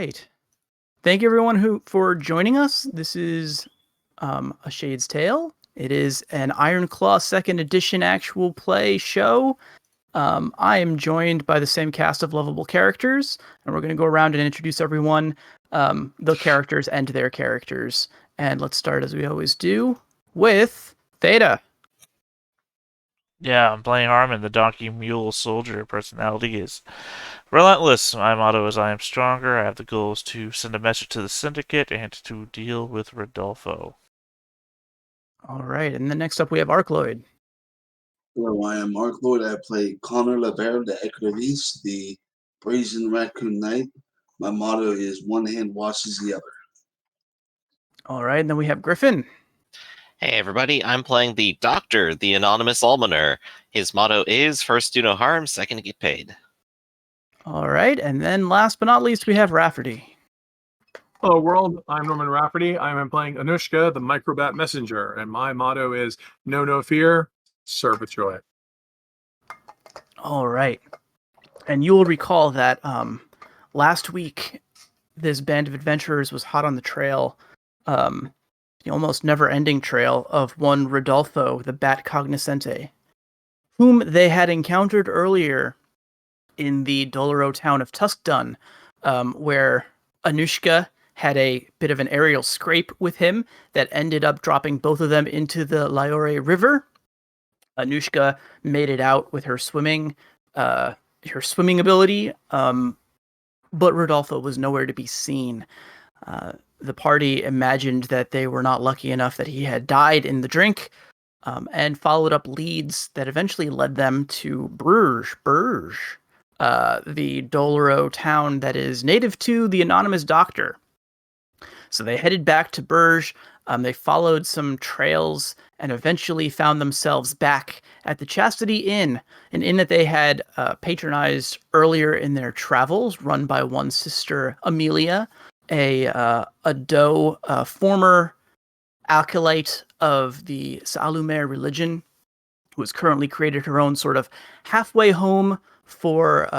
right. Thank you everyone for joining us. This is A Shade's Tale. It is an Ironclaw 2nd edition actual play show. I am joined by the same cast of lovable characters, and we're going to go around and introduce everyone, the characters and their characters. And let's start, as we always do, with Theta. Yeah, I'm playing Harmon, the donkey mule soldier. Personality is relentless. My motto is I am stronger. I have the goals to send a message to the syndicate and to deal with Rodolfo. All right, and then next up we have Arcloid. Hello, I am Ironclaw. I play Connor Laverne, the Echo of East, the Brazen Raccoon Knight. My motto is one hand washes the other. All right, and then we have Griffin. Hey everybody, I'm playing the Doctor, the anonymous almoner. His motto is first do no harm, second get paid. All right, and then last but not least, we have Rafferty. Hello world, I'm Norman Rafferty. I'm playing Anushka, the Microbat Messenger, and my motto is know no fear, serve with joy. All right. And you will recall that last week, this band of adventurers was hot on the trail, the almost never-ending trail of one Rodolfo, the Bat Cognoscente, whom they had encountered earlier in the Doloro town of Tuskdun, where Anushka had a bit of an aerial scrape with him that ended up dropping both of them into the Liore River. Anushka made it out with her swimming ability, but Rodolfo was nowhere to be seen. The party imagined that they were not lucky enough that he had died in the drink, and followed up leads that eventually led them to Bruges, the Doloro town that is native to the anonymous doctor. So they headed back to Bruges. They followed some trails and eventually found themselves back at the Chastity Inn, an inn that they had patronized earlier in their travels, run by one sister, Amelia, a former acolyte of the Salumer religion, who has currently created her own sort of halfway home for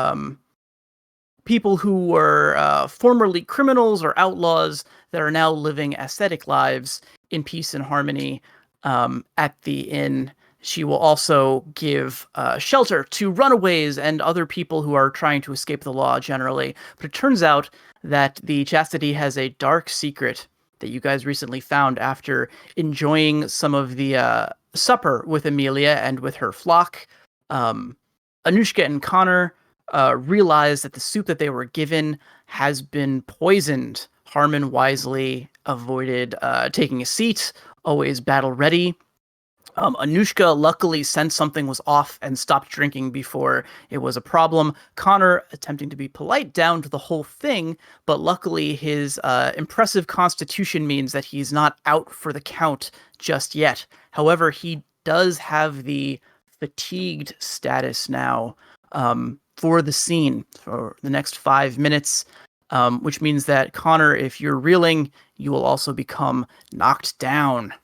people who were formerly criminals or outlaws that are now living ascetic lives in peace and harmony at the inn. She will also give shelter to runaways and other people who are trying to escape the law generally. But it turns out that the Chastity has a dark secret that you guys recently found after enjoying some of the supper with Amelia and with her flock. Anushka and Connor realize that the soup that they were given has been poisoned. Harmon wisely avoided taking a seat, always battle ready. Anushka luckily sensed something was off and stopped drinking before it was a problem. Connor attempting to be polite down to the whole thing, but luckily his impressive constitution means that he's not out for the count just yet. However, he does have the fatigued status now for the scene for the next 5 minutes, which means that Connor, if you're reeling, you will also become knocked down.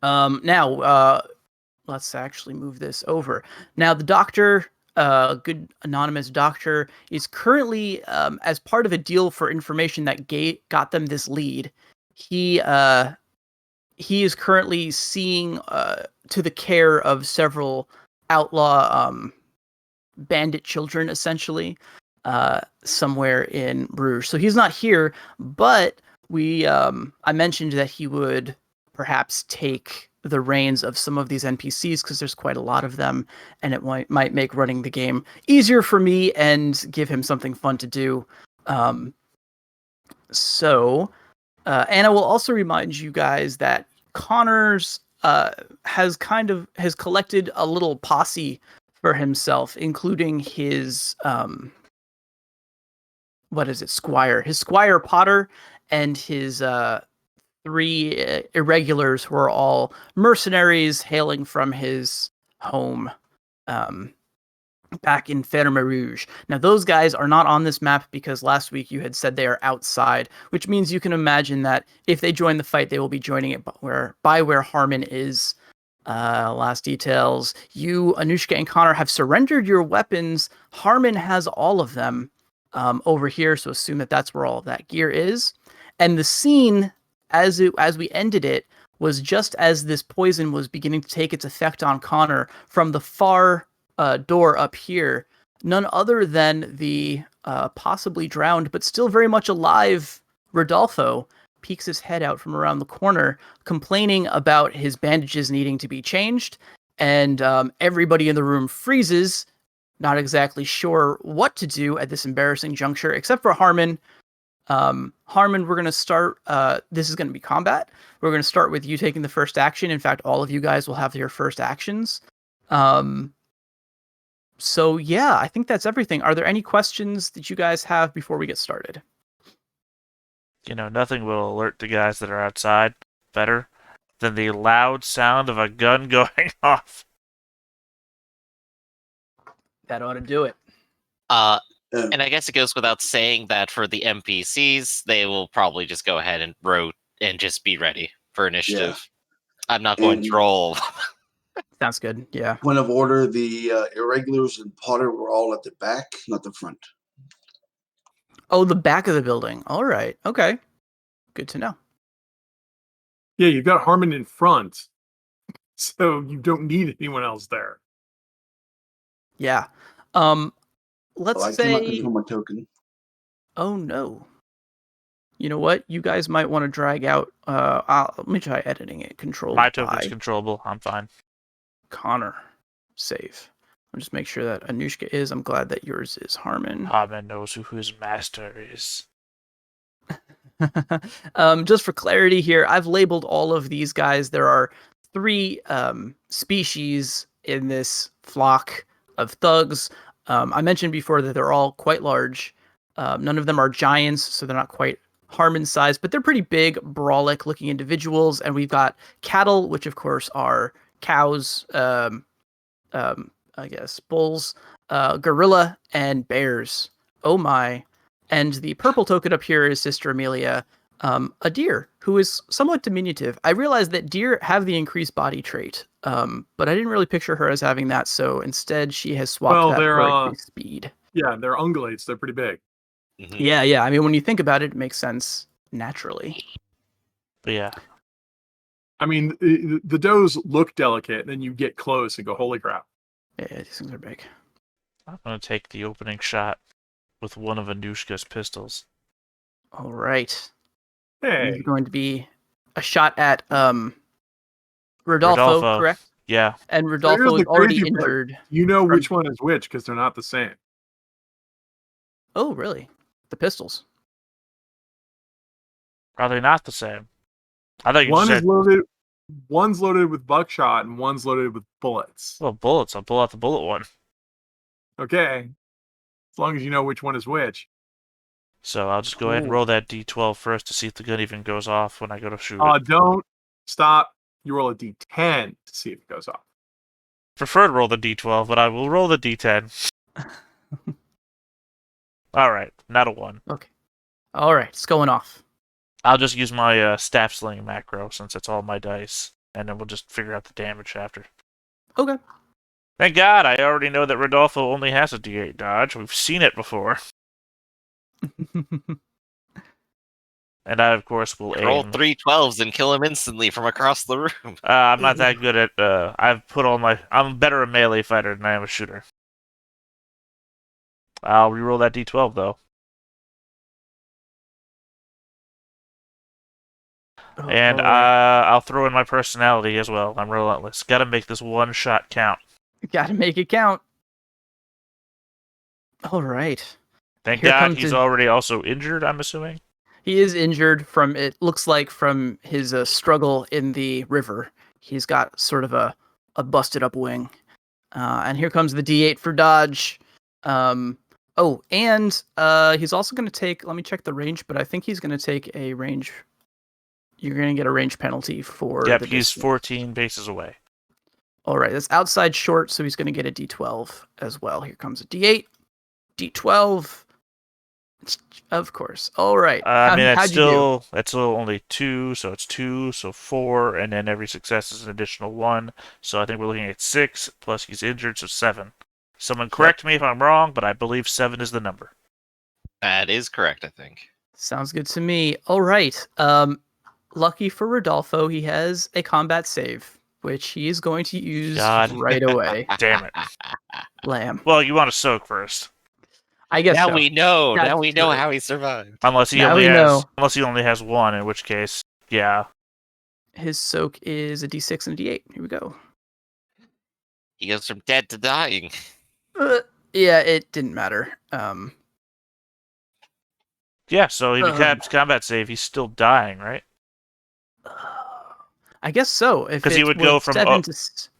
Now, let's actually move this over. Now, the doctor, good anonymous doctor, is currently, as part of a deal for information that got them this lead, he is currently seeing to the care of several outlaw bandit children, essentially, somewhere in Bruges. So he's not here, but I mentioned that he would perhaps take the reins of some of these NPCs because there's quite a lot of them, and it might make running the game easier for me and give him something fun to do. So Anna will also remind you guys that Connor's has collected a little posse for himself, including his squire. His squire Potter and his 3 irregulars who are all mercenaries hailing from his home back in Ferme Rouge. Now, those guys are not on this map because last week you had said they are outside, which means you can imagine that if they join the fight, they will be joining it by where Harmon is. Last details. You, Anushka, and Connor have surrendered your weapons. Harmon has all of them over here, so assume that that's where all of that gear is. And the scene, as we ended it, was just as this poison was beginning to take its effect on Connor from the far door up here. None other than the possibly drowned, but still very much alive Rodolfo peeks his head out from around the corner, complaining about his bandages needing to be changed, and everybody in the room freezes, not exactly sure what to do at this embarrassing juncture, except for Harmon. Harmon, we're going to start, this is going to be combat. We're going to start with you taking the first action. In fact, all of you guys will have your first actions. So yeah, I think that's everything. Are there any questions that you guys have before we get started? Nothing will alert the guys that are outside better than the loud sound of a gun going off. That ought to do it. And I guess it goes without saying that for the NPCs, they will probably just go ahead and rote and just be ready for initiative. I'm not going to roll. Sounds good. Yeah. Point of order: the irregulars and Potter were all at the back, not the front. Oh, the back of the building. All right. Okay. Good to know. Yeah, you've got Harmon in front, so you don't need anyone else there. Yeah. Let's I say. cannot control my token. Oh no. You know what? You guys might want to drag out. Let me try editing it. Controlled My token's by controllable. I'm fine. Connor. Save. I'll just make sure that Anushka is. I'm glad that yours is Harmon. Harmon knows who his master is. Just for clarity here, I've labeled all of these guys. There are 3 species in this flock of thugs. I mentioned before that they're all quite large. None of them are giants, so they're not quite Harmon size, but they're pretty big, brawlic looking individuals. And we've got cattle, which of course are cows, I guess bulls, gorilla, and bears. Oh my. And the purple token up here is Sister Amelia, a deer who is somewhat diminutive. I realize that deer have the increased body trait, but I didn't really picture her as having that. So instead, she has swapped that for increased speed. Yeah, they're ungulates. They're pretty big. Mm-hmm. Yeah. I mean, when you think about it, it makes sense naturally. But yeah. I mean, the does look delicate, and then you get close and go, holy crap. Yeah, these things are big. I'm going to take the opening shot with one of Anushka's pistols. All right. Hey. It's going to be a shot at Rodolfo, correct? Yeah. And Rodolfo is already injured. You know which one is which because they're not the same. Oh, really? The pistols. Are they not the same? I thought you said... One's loaded with buckshot and one's loaded with bullets. Well, bullets. I'll pull out the bullet one. Okay. As long as you know which one is which. So I'll just go ahead and roll that D12 first to see if the gun even goes off when I go to shoot it. Don't stop. You roll a D10 to see if it goes off. Prefer to roll the D12, but I will roll the D10. Alright, not a 1. Okay. Alright, it's going off. I'll just use my staff sling macro since it's all my dice, and then we'll just figure out the damage after. Okay. Thank God, I already know that Rodolfo only has a D8 dodge. We've seen it before. And I, of course, will Roll aim. 3 12s and kill him instantly from across the room. I'm not that good at... I'm a better a melee fighter than I am a shooter. I'll reroll that D12, though. And I'll throw in my personality as well. I'm relentless. Gotta make this one shot count. Gotta make it count. All right. Thank God he's already also injured, I'm assuming. He is injured from, it looks like, from his struggle in the river. He's got sort of a busted up wing. And here comes the D8 for dodge. And he's also going to take, let me check the range, but I think he's going to take a range. You're going to get a range penalty for Yep, the he's distance. 14 bases away. All right, that's outside short, so he's going to get a D12 as well. Here comes a D8, D12, Of course. All right. I mean, How'd you do? that's still only 2, so it's 2, so 4, and then every success is an additional 1. So I think we're looking at 6, plus he's injured, so 7. Someone correct me if I'm wrong, but I believe 7 is the number. That is correct, I think. Sounds good to me. All right. Lucky for Rodolfo, he has a combat save, which he is going to use right away. Damn it. Lamb. Well, you want to soak first. I guess now so. we know. That's Now we know true. how he survived. Unless he only has 1, in which case, yeah. His soak is a d6 and a d8. Here we go. He goes from dead to dying. Yeah, it didn't matter. Yeah, so if he caps combat save, he's still dying, right? I guess so. Because he would go from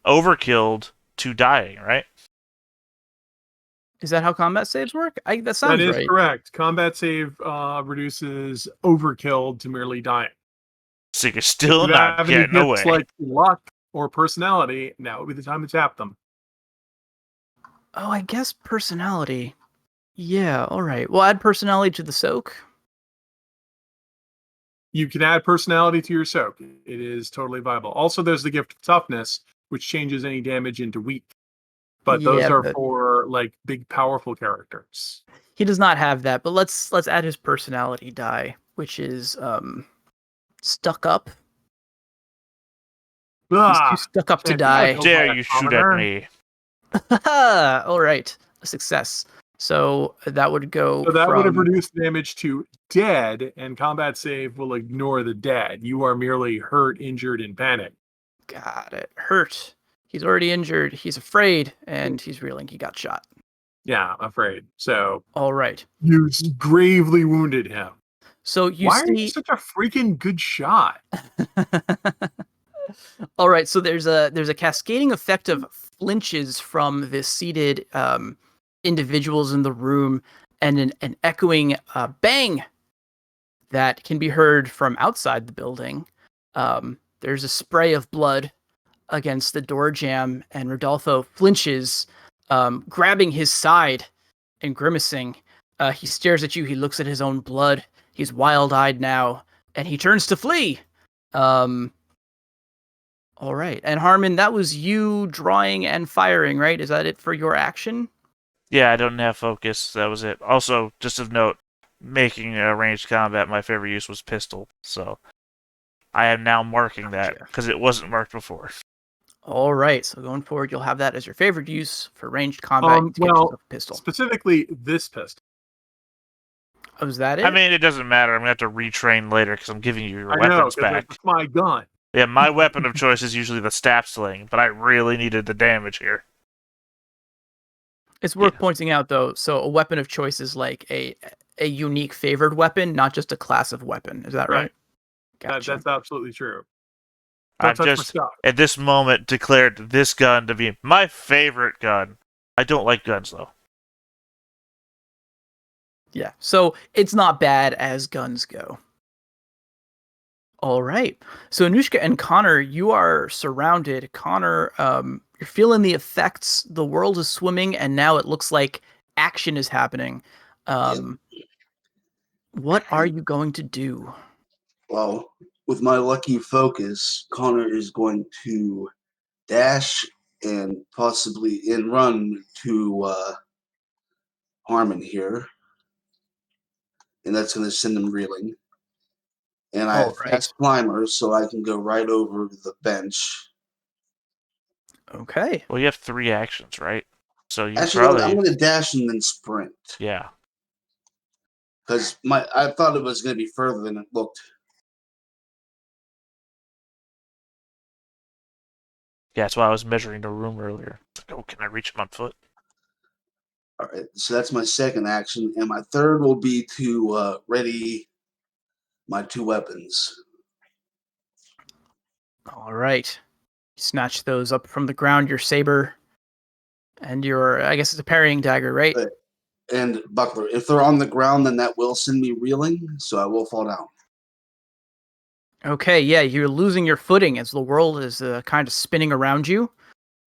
overkilled to dying, right? Is that how combat saves work? That sounds right. That is correct. Combat save reduces overkill to merely dying. So you're still not getting away. Like luck or personality, now would be the time to tap them. Oh, I guess personality. Yeah, all right. We'll add personality to the soak. You can add personality to your soak. It is totally viable. Also, there's the gift of toughness, which changes any damage into weak. But those are for like big, powerful characters. He does not have that, but let's add his personality die, which is stuck up. He's too stuck up to die. How dare you shoot at me? All right, a success. So that would go. So that would have reduced damage to dead, and combat save will ignore the dead. You are merely hurt, injured, and panicked. Got it. Hurt. He's already injured. He's afraid, and he's reeling. He got shot. Yeah, afraid. So. All right. You gravely wounded him. So you Why are you such a freaking good shot? All right. So there's a cascading effect of flinches from the seated individuals in the room, and an echoing bang that can be heard from outside the building. There's a spray of blood against the door jamb, and Rodolfo flinches, grabbing his side and grimacing. He stares at you. He looks at his own blood. He's wild-eyed now, and he turns to flee. All right. And Harmon, that was you drawing and firing, right? Is that it for your action? Yeah, I don't have focus. That was it. Also, just of note, making ranged combat, my favorite use was pistol. So I am now marking that because it wasn't marked before. All right. So going forward, you'll have that as your favorite use for ranged combat. Pistol. Specifically this pistol. Oh, is that it? I mean, it doesn't matter. I'm going to have to retrain later because I'm giving you your weapons back. It's my gun. Yeah, my weapon of choice is usually the staff sling, but I really needed the damage here. It's worth pointing out, though, so a weapon of choice is like a unique favored weapon, not just a class of weapon. Is that right? Gotcha. That's absolutely true. I've just, at this moment, declared this gun to be my favorite gun. I don't like guns, though. Yeah, so it's not bad as guns go. All right. So Anushka and Connor, you are surrounded. Connor, you're feeling the effects. The world is swimming, and now it looks like action is happening. What are you going to do? Well, with my lucky focus, Connor is going to dash and possibly run to Harmon here. And that's going to send him reeling. And I have fast climber, so I can go right over the bench. Okay. Well, you have 3 actions, right? So you Actually, I'm going to dash and then sprint. Yeah. Because I thought it was going to be further than it looked. Yeah, that's why I was measuring the room earlier. Like, oh, can I reach him on foot? All right, so that's my second action. And my third will be to ready my 2 weapons. All right. You snatch those up from the ground, your saber and your, I guess it's a parrying dagger, right? And buckler. If they're on the ground, then that will send me reeling, so I will fall down. Okay, yeah, you're losing your footing as the world is kind of spinning around you.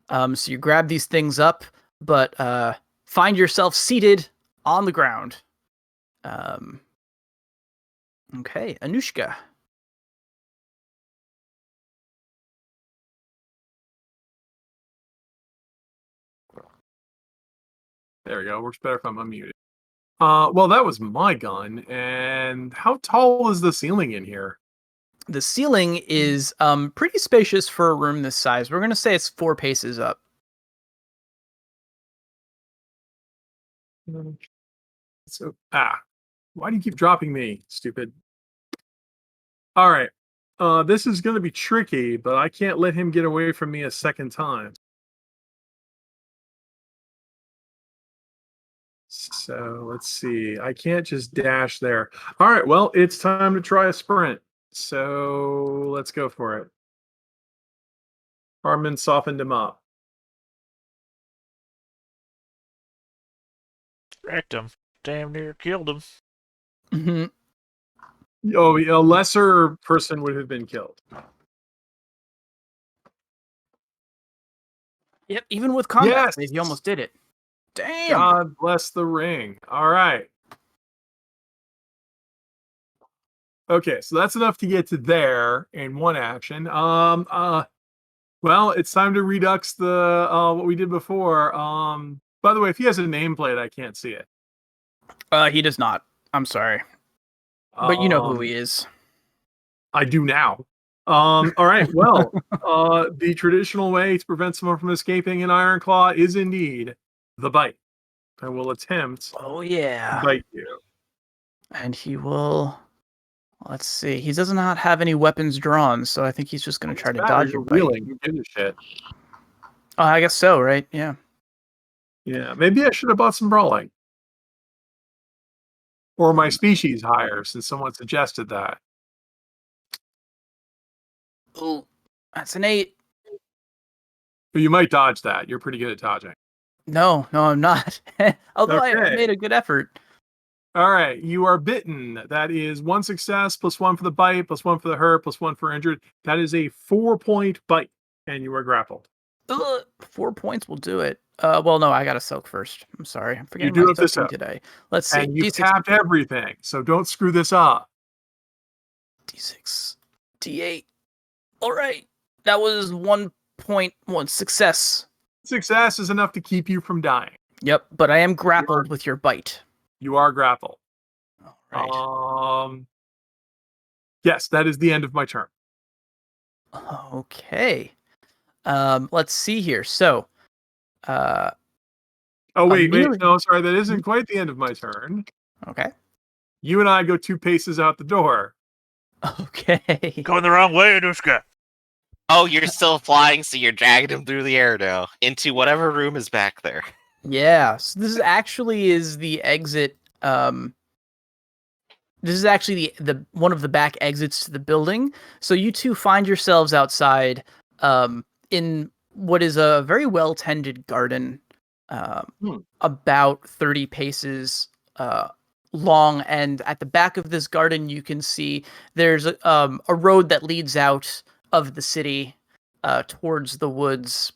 So you grab these things up, but find yourself seated on the ground. Okay, Anushka. There we go. Works better if I'm unmuted. Well, that was my gun. And how tall is the ceiling in here? The ceiling is pretty spacious for a room this size. We're gonna say it's 4 paces up. So why do you keep dropping me, stupid? All right. This is going to be tricky, but I can't let him get away from me a second time. So let's see. I can't just dash there. All right. Well, it's time to try a sprint. So let's go for it. Harmon softened him up. Wrecked him. Damn near killed him. Mm-hmm. Oh, a lesser person would have been killed. Yep, even with combat, Yes! save, you almost did it. Damn. God bless the ring. All right. Okay, so that's enough to get to there in one action. Well, it's time to redux the what we did before. By the way, if he has a nameplate, I can't see it. He does not. I'm sorry. But you know who he is. I do now. All right. Well, the traditional way to prevent someone from escaping an Ironclaw is indeed the bite. I will attempt to bite you. And he will... Let's see. He does not have any weapons drawn, so I think he's just going to try to dodge your bite. Wheeling. Who gives a shit? Oh, I guess so, right? Yeah. Yeah. Maybe I should have bought some brawling. Or my species higher, since someone suggested that. Oh, that's an 8. But you might dodge that. You're pretty good at dodging. No, I'm not. Although Okay. I made a good effort. All right, you are bitten. That is 1 success, +1 for the bite, +1 for the hurt, +1 for injured. That is a 4-point bite, and you are grappled. 4 points will do it. Well, no, I got to soak first. I'm sorry. I'm forgetting You do my have to soaking soak. today. Let's see. And you D6. tapped everything, so don't screw this up. D6. D8. All right. That was 1.1 success. Success is enough to keep you from dying. Yep, but I am grappled with your bite. You are grappled. All right. Yes, that is the end of my turn. Okay. Let's see here. So, oh wait, no, sorry, that isn't quite the end of my turn. Okay. You and I go 2 paces out the door. Okay. Going the wrong way, Anushka. Oh, you're still flying, so you're dragging him through the air now into whatever room is back there. Yeah. So this is actually the exit. This is actually the one of the back exits to the building. So you two find yourselves outside, in what is a very well tended garden, about 30 paces long, and at the back of this garden you can see there's a road that leads out of the city towards the woods.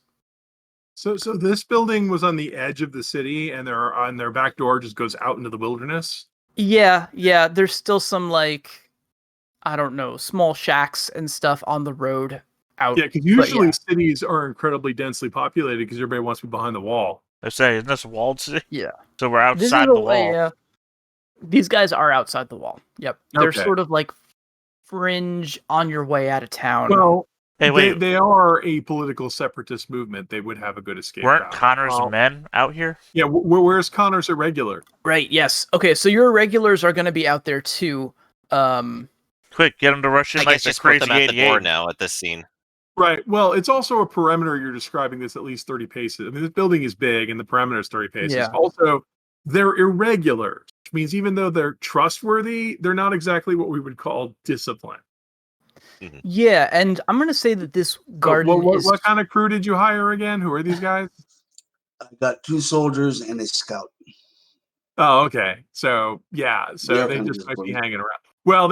So this building was on the edge of the city, and their back door just goes out into the wilderness. Yeah. There's still some, like, I don't know, small shacks and stuff on the road out. Yeah, because usually cities are incredibly densely populated because everybody wants to be behind the wall. I say, isn't this a walled city? Yeah. So we're outside the wall. Yeah. These guys are outside the wall. Yep. They're Okay. sort of like fringe on your way out of town. Well, Hey, wait. They are a political separatist movement. They would have a good escape Weren't route. Connor's men out here? Yeah, where's Connor's irregular? Right, yes. Okay, so your irregulars are going to be out there too. Quick, get them to rush in I like guess the just put them crazy at the door 88. now at this scene. Right. Well, it's also a perimeter. You're describing this at least 30 paces. I mean, this building is big, and the perimeter is 30 paces. Yeah. Also, they're irregular, which means even though they're trustworthy, they're not exactly what we would call disciplined. Mm-hmm. Yeah, and I'm going to say that this garden is... What kind of crew did you hire again? Who are these guys? I got 2 soldiers and a scout. Oh, okay. So, yeah. So they just might be hanging around. Well,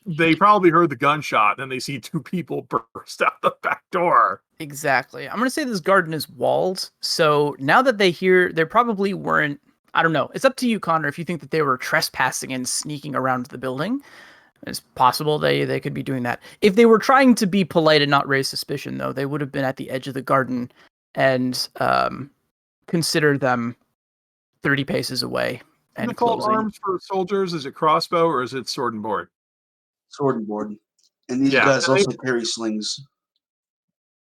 they probably heard the gunshot, and they see 2 people burst out the back door. Exactly. I'm going to say this garden is walled, so now that they probably weren't I don't know. It's up to you, Connor, if you think that they were trespassing and sneaking around the building. It's possible they could be doing that. If they were trying to be polite and not raise suspicion, though, they would have been at the edge of the garden and consider them 30 paces away and Default closing. arms for soldiers, is it crossbow or is it sword and board? Sword and board. And these guys also carry slings.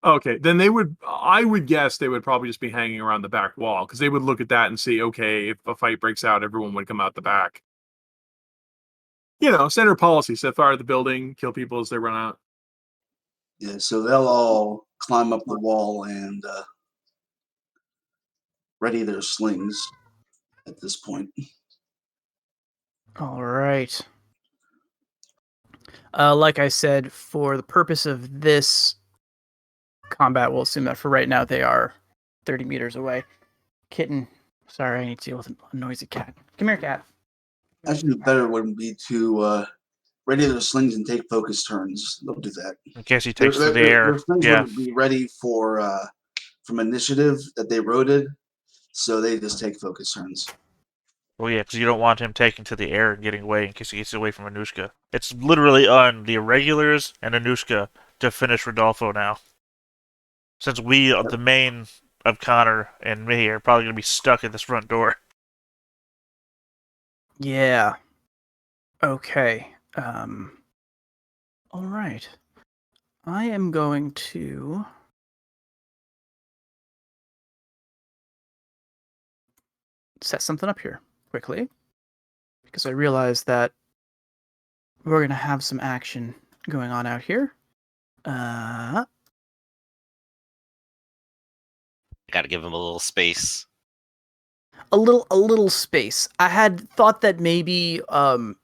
Okay, then I would guess they would probably just be hanging around the back wall, because they would look at that and see, okay, if a fight breaks out, everyone would come out the back. Standard policy, set fire to the building, kill people as they run out. Yeah, so they'll all climb up the wall and ready their slings at this point. All right. Like I said, for the purpose of this combat, we'll assume that for right now they are 30 meters away. Kitten. Sorry, I need to deal with a noisy cat. Come here, cat. Actually, better would be to ready their slings and take focus turns. They'll do that. In case he takes to the air. Their slings would be ready for from initiative that they rotated, so they just take focus turns. Well, yeah, because you don't want him taking to the air and getting away in case he gets away from Anushka. It's literally on the irregulars and Anushka to finish Rodolfo now. Since we, the main of Connor and me, are probably going to be stuck at this front door. Yeah. Okay. All right. I am going to set something up here quickly, because I realize that we're going to have some action going on out here. Gotta give him a little space. A little space. I had thought that maybe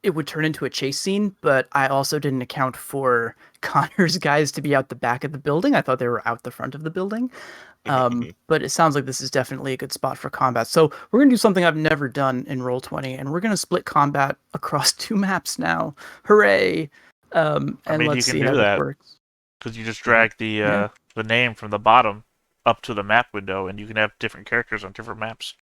it would turn into a chase scene, but I also didn't account for Connor's guys to be out the back of the building. I thought they were out the front of the building. But it sounds like this is definitely a good spot for combat. So we're going to do something I've never done in Roll20, and we're going to split combat across 2 maps now. Hooray! And let's see how this works. Because you just drag the name from the bottom up to the map window, and you can have different characters on different maps.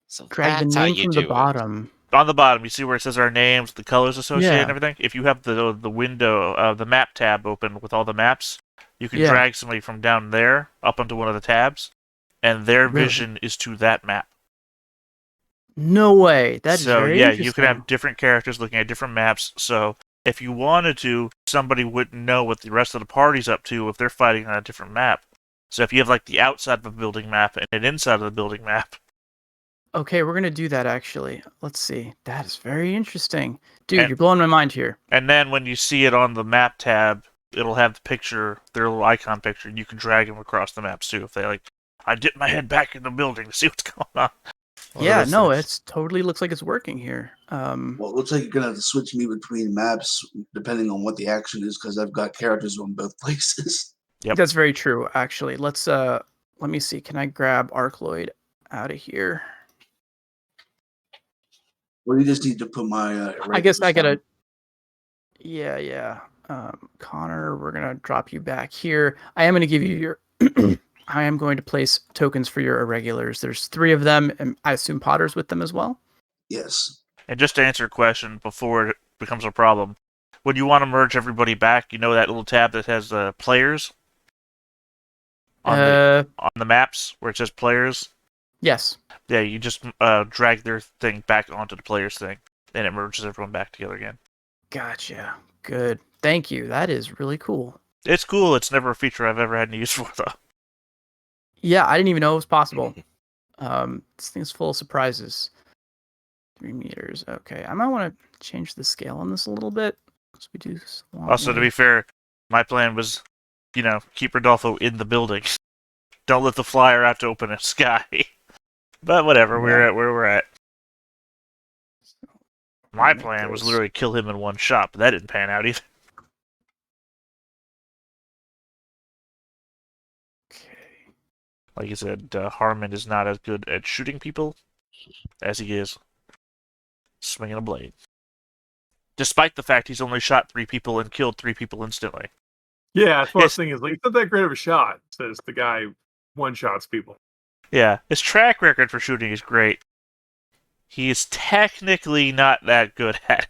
So drag the name from the bottom. On the bottom, you see where it says our names, the colors associated, and everything. If you have the window, the map tab open with all the maps, you can drag somebody from down there up onto one of the tabs, and their vision is to that map. No way. That's very interesting. You can have different characters looking at different maps. So if you wanted to, somebody wouldn't know what the rest of the party's up to if they're fighting on a different map. So if you have like the outside of a building map and an inside of the building map. Okay, we're going to do that, actually. Let's see. That is very interesting. Dude, you're blowing my mind here. And then when you see it on the map tab, it'll have the picture, their little icon picture, and you can drag them across the maps, too. If they I dip my head back in the building to see what's going on. It totally looks like it's working here. Well, it looks like you're going to have to switch me between maps, depending on what the action is, because I've got characters on both places. Yep. That's very true, actually. Let me see. Can I grab Arcloid out of here? Well, you just need to put my... I guess I gotta... Yeah. Connor, we're gonna drop you back here. I am gonna give you your... I am going to place tokens for your irregulars. There's 3 of them, and I assume Potter's with them as well? Yes. And just to answer a question before it becomes a problem, when you want to merge everybody back, you know that little tab that has players? On the maps, where it says players? Yes. Yeah, you just drag their thing back onto the player's thing, and it merges everyone back together again. Gotcha. Good. Thank you. That is really cool. It's cool. It's never a feature I've ever had any use for, though. Yeah, I didn't even know it was possible. This thing's full of surprises. 3 meters. Okay, I might want to change the scale on this a little bit. We do also, to be fair, my plan was, keep Rodolfo in the building. Don't let the flyer out to open a sky. But whatever, we're at where we're at. My plan was literally kill him in one shot, but that didn't pan out either. Okay. Like you said, Harmon is not as good at shooting people as he is swinging a blade. Despite the fact he's only shot 3 people and killed 3 people instantly. Yeah, that's what I was thinking. It's not that great of a shot, says the guy one-shots people. Yeah, his track record for shooting is great. He is technically not that good at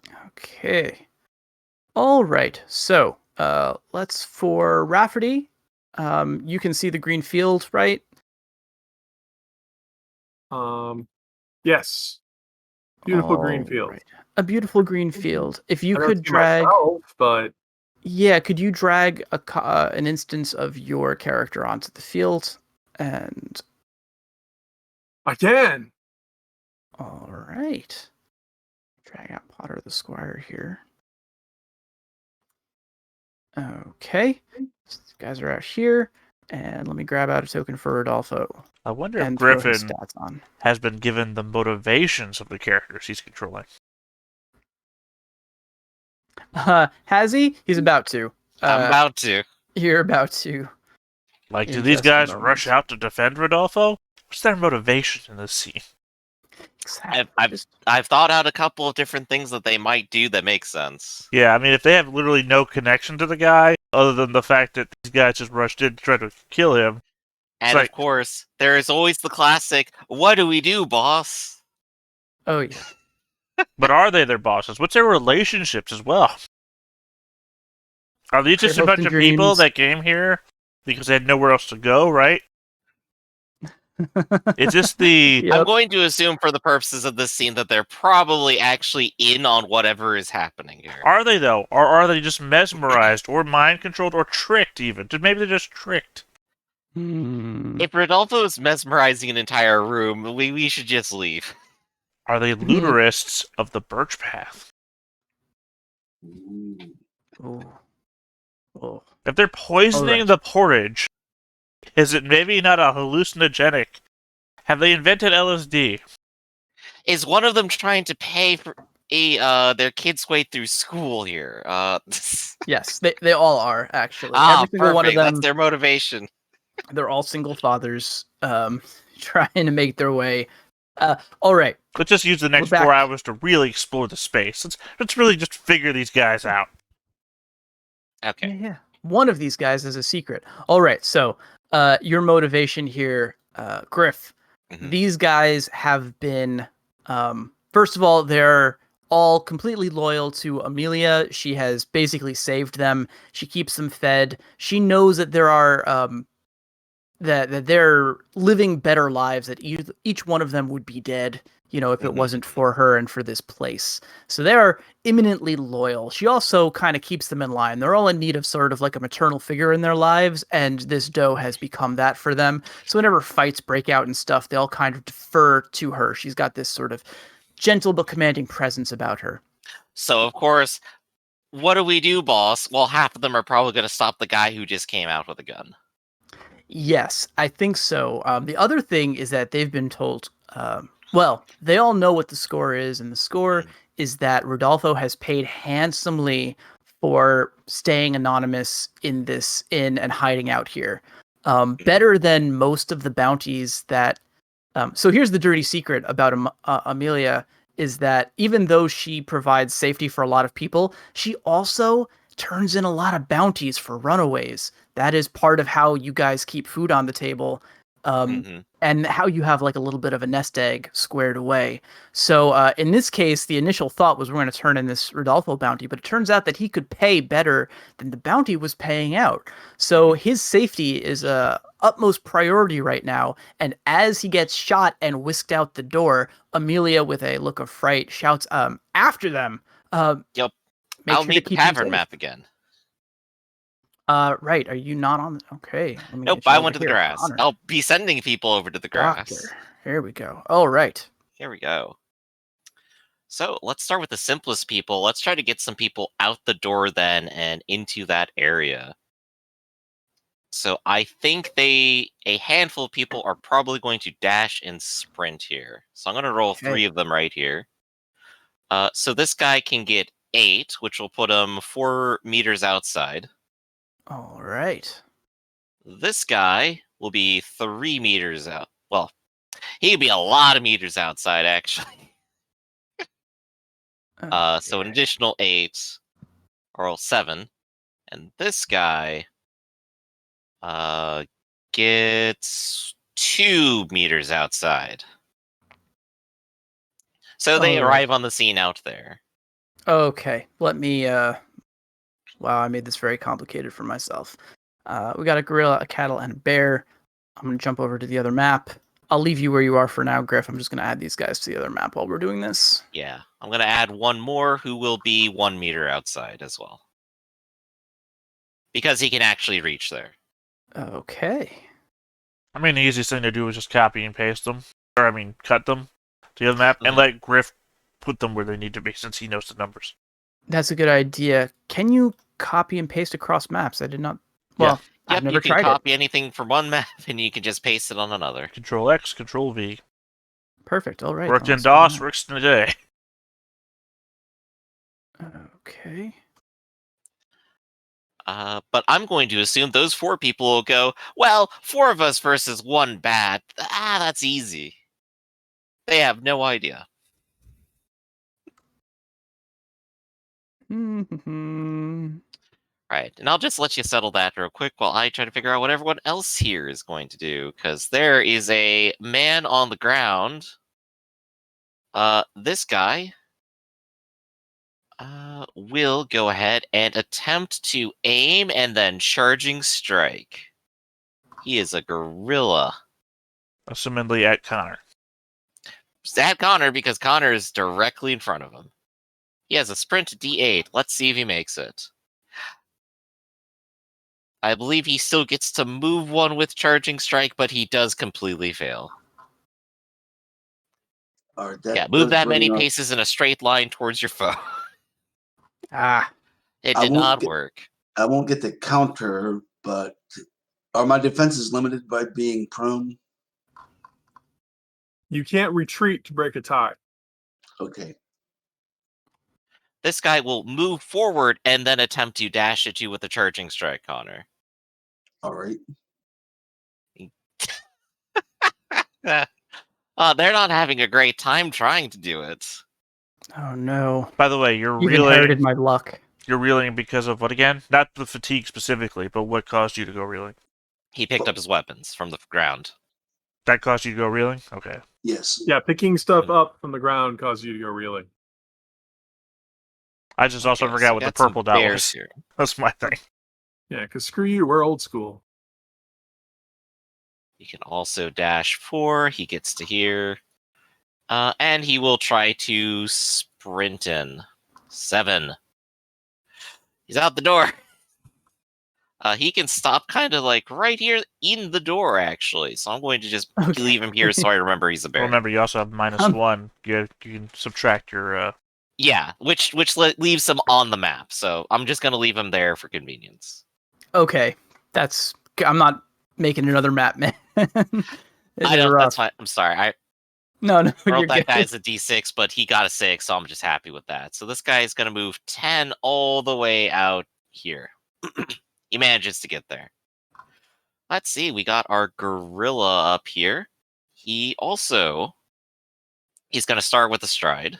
it. Okay. All right. So, let's for Rafferty. You can see the green field, right? Yes. Beautiful green All field. right. A beautiful green field. If you I don't could see drag, myself, but yeah, could you drag an instance of your character onto the field? And I can. all right, drag out Potter the Squire here. Okay, so these guys are out here, and let me grab out a token for Rodolfo. I wonder if And throw his Griffin stats on. has been given the motivations of the characters he's controlling. Has he? He's about to. I'm about to. You're about to. Like, do In these just a guys moment. rush out to defend Rodolfo? What's their motivation in this scene? Exactly. I've thought out a couple of different things that they might do that make sense. Yeah, I mean, if they have literally no connection to the guy, other than the fact that these guys just rushed in to try to kill him. And like, of course, there is always the classic, what do we do, boss? Oh, yeah. But are they their bosses? What's their relationships as well? Are these just a bunch of people that came here because they had nowhere else to go, right? Is this the... Yep. I'm going to assume for the purposes of this scene that they're probably actually in on whatever is happening here. Are they, though? Or are they just mesmerized or mind-controlled or tricked, even? Maybe they're just tricked. If Rodolfo is mesmerizing an entire room, we should just leave. Are they looterists of the Birch Path? Oh. If they're poisoning the porridge, is it maybe not a hallucinogenic? Have they invented LSD? Is one of them trying to pay for their kid's way through school here? Yes, they all are, actually. Ah, Every single perfect. one of them. That's their motivation. They're all single fathers, trying to make their way. All right. Let's just use the next 4 hours to really explore the space. Let's really just figure these guys out. Okay. Yeah. One of these guys is a secret. All right. So, your motivation here, Griff. Mm-hmm. These guys have been, first of all, they're all completely loyal to Amelia. She has basically saved them. She keeps them fed. She knows that there are, that they're living better lives, that each one of them would be dead, if it wasn't for her and for this place. So they're imminently loyal. She also kind of keeps them in line. They're all in need of sort of like a maternal figure in their lives, and this doe has become that for them. So whenever fights break out and stuff, they all kind of defer to her. She's got this sort of gentle but commanding presence about her. So, of course, what do we do, boss? Well, half of them are probably going to stop the guy who just came out with a gun. Yes, I think so. The other thing is that they've been told, they all know what the score is, and the score is that Rodolfo has paid handsomely for staying anonymous in this inn and hiding out here. Better than most of the bounties that... so here's the dirty secret about Amelia, is that even though she provides safety for a lot of people, she also turns in a lot of bounties for runaways. That is part of how you guys keep food on the table, and how you have like a little bit of a nest egg squared away. So in this case, the initial thought was we're going to turn in this Rodolfo bounty, but it turns out that he could pay better than the bounty was paying out. So his safety is utmost priority right now. And as he gets shot and whisked out the door, Amelia, with a look of fright, shouts after them. Yep. I'll need the tavern map again. Right. Are you not on? Okay. Nope, I went to the grass. Connor. I'll be sending people over to the grass. Doctor. Here we go. All right. Here we go. So let's start with the simplest people. Let's try to get some people out the door then and into that area. So I think a handful of people are probably going to dash and sprint here. So I'm going to roll 3 of them right here. So this guy can get 8, which will put him 4 meters outside. All right. This guy will be 3 meters out. Well, he'd be a lot of meters outside, actually. So an additional 8 or 7. And this guy gets 2 meters outside. So they All right. arrive on the scene out there. Okay, let me. Wow, I made this very complicated for myself. We got a gorilla, a cattle, and a bear. I'm gonna jump over to the other map. I'll leave you where you are for now, Griff. I'm just gonna add these guys to the other map while we're doing this. Yeah, I'm going to add one more who will be 1 meter outside as well. Because he can actually reach there. Okay. I mean, the easiest thing to do is just copy and paste them. Or, I mean, cut them to the other map and let Griff put them where they need to be since he knows the numbers. That's a good idea. Can you copy and paste across maps? I did not. Well, Yep, I've never you can tried copy anything from one map and you can just paste it on another. Control X, Control V. it. Perfect. All right. Worked in let's do DOS, that. works in a day. Okay. But I'm going to assume those 4 people will go, well, 4 of us versus 1 bat. That's easy. They have no idea. Right, and I'll just let you settle that real quick while I try to figure out what everyone else here is going to do, because there is a man on the ground. This guy will go ahead and attempt to aim and then charging strike. He is a gorilla. Assumedly at Connor. At Connor, because Connor is directly in front of him. He has a sprint D8. Let's see if he makes it. I believe he still gets to move 1 with charging strike, but he does completely fail. All right, Yeah, move that many bring up- paces in a straight line towards your foe. It I did won't not get- work. I won't get the counter, but are my defenses limited by being prone? You can't retreat to break a tie. Okay. This guy will move forward and then attempt to dash at you with a charging strike, Connor. All right. They're not having a great time trying to do it. Oh no. By the way, you're You've reeling. inherited my luck. You're reeling because of what again? Not the fatigue specifically, but what caused you to go reeling? He picked up his weapons from the ground. That caused you to go reeling? Okay. Yes. Yeah, picking stuff up from the ground causes you to go reeling. I just also Okay, forgot so what the got some purple dot bears was. here. That's my thing. Yeah, because screw you, we're old school. He can also dash 4. He gets to here. And he will try to sprint in. 7. He's out the door. He can stop kind of like right here in the door, actually. So I'm going to just leave him here so I remember he's a bear. Remember, you also have -1. You can subtract your... Yeah, which leaves him on the map. So I'm just going to leave him there for convenience. Okay, I'm not making another map, man. I know, that's fine. I'm sorry. No, I you're wrote that good. guy as a D6, but he got a 6, so I'm just happy with that. So this guy is going to move 10 all the way out here. He manages to get there. Let's see, we got our gorilla up here. He's going to start with a stride.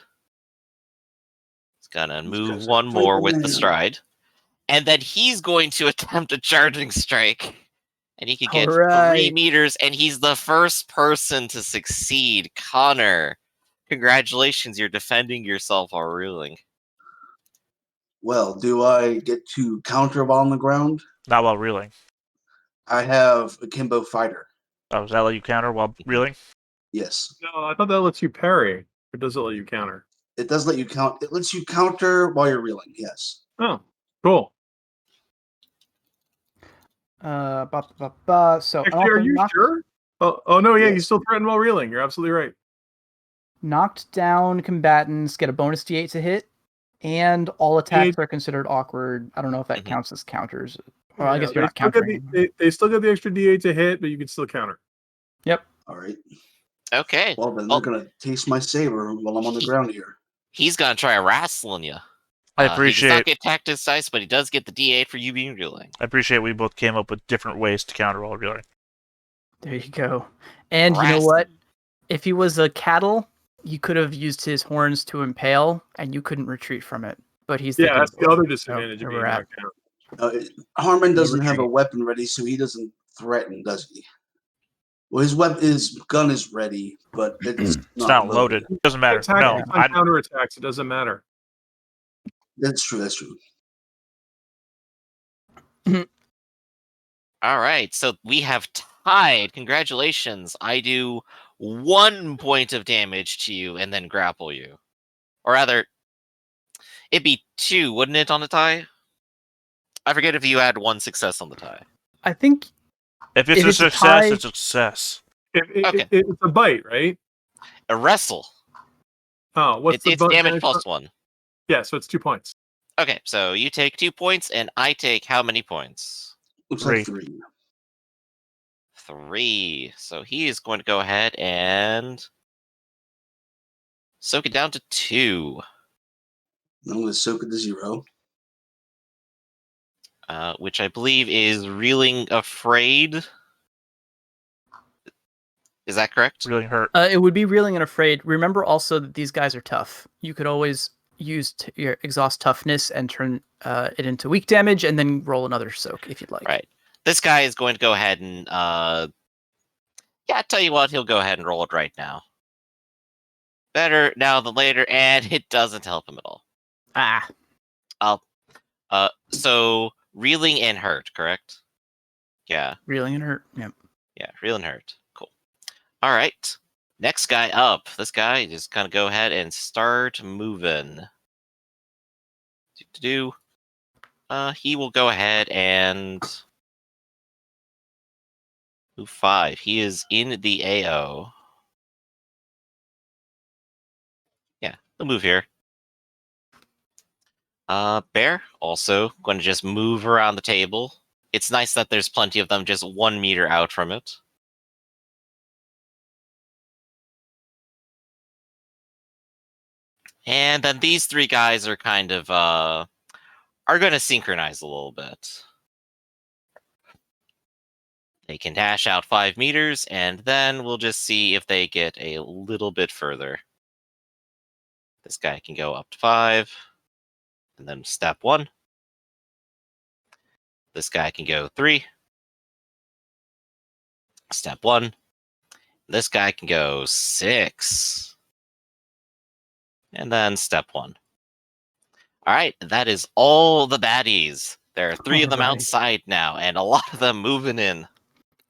He's going to move 1 more with the stride. And then he's going to attempt a charging strike. And he can get 3 meters, and he's the first person to succeed. Connor, congratulations, you're defending yourself while reeling. Well, do I get to counter while on the ground? Not while reeling. I have Akimbo Fighter. Oh, does that let you counter while reeling? Yes. No, I thought that lets you parry. Or does it let you counter? It does let you count. It lets you counter while you're reeling. Yes. Oh, cool. So Actually, are you sure? Oh no, yeah, you Yes. still threaten while reeling. You're absolutely right. Knocked down combatants get a bonus D8 to hit, and all attacks are considered awkward. I don't know if that counts as counters. Well, I guess you're not countering. They still get the extra D8 to hit, but you can still counter. Yep. All right. Okay. Well, then they're going to taste my saber while I'm on the ground here. He's going to try wrestling you. I He does appreciate. not get tactics dice, but he does get the D8 for you being reeling. I appreciate we both came up with different ways to counter while reeling. There you go. And you know what? If he was a cattle, you could have used his horns to impale, and you couldn't retreat from it. but he's Yeah, that's the other So, disadvantage of where being we're at. knocked out. Harmon You doesn't have a retreat. weapon ready, so he doesn't threaten, does he? Well, his gun is ready, but it's It's not loaded. Doesn't matter. No, Tactics on counterattacks, it doesn't matter. That's true. That's true. All right, so we have tied. Congratulations. I do 1 point of damage to you and then grapple you. Or rather, it'd be 2, wouldn't it, on the tie? I forget if you had 1 success on the tie. I think if it's If a it's a success, tie- it's a success. Okay. It's a bite, right? A wrestle. Oh, what's the It's damage plus 1. Yeah, so it's 2 points. Okay, so you take 2 points, and I take how many points? Looks 3. like 3. 3. So he is going to go ahead and soak it down to 2. I'm going to soak it to 0. Which I believe is Reeling Afraid. Is that correct? Really hurt. it would be Reeling and Afraid. Remember also that these guys are tough. You could always use your exhaust toughness and turn it into weak damage, and then roll another soak if you'd like. Right. This guy is going to go ahead and yeah, tell you what, he'll go ahead and roll it right now. Better now than later, and it doesn't help him at all. So Reeling and Hurt, correct? Yeah. Reeling and Hurt. Yep. Yeah, Real and Hurt. Cool. All right. Next guy up. This guy just kind of go ahead and start moving. He will go ahead and move 5. He is in the AO. Yeah, he'll move here. Bear also going to just move around the table. It's nice that there's plenty of them just 1 meter out from it. And then these 3 guys are kind of are going to synchronize a little bit. They can dash out 5 meters, and then we'll just see if they get a little bit further. This guy can go up to 5, and then step 1. This guy can go 3. Step 1. This guy can go 6. And then step 1. All right, that is all the baddies. There are 3 of them Alright. outside now, and a lot of them moving in.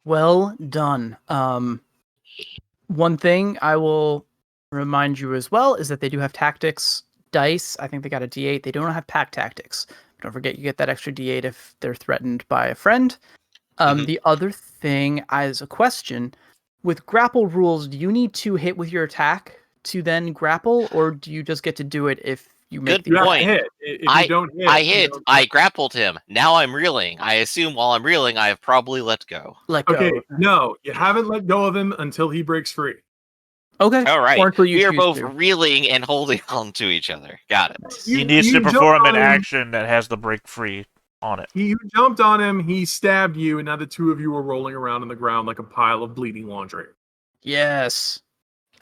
Well done. One thing I will remind you as well is that they do have tactics dice. I think they got a D8. They don't have pack tactics. Don't forget you get that extra D8 if they're threatened by a friend. Mhm. The other thing as a question, with grapple rules, do you need to hit with your attack to then grapple, or do you just get to do it if you make Good the You have point. to hit. If you don't hit, I you hit. don't- I grappled him. Now I'm reeling. I assume while I'm reeling, I have probably let go. let go? Okay, no, you haven't let go of him until he breaks free. Okay. All right. Or until you We are choose both to. reeling and holding on to each other. Got it. He needs to jumped perform on an him, action that has the break free on it. You jumped on him, he stabbed you, and now the 2 of you are rolling around on the ground like a pile of bleeding laundry. Yes.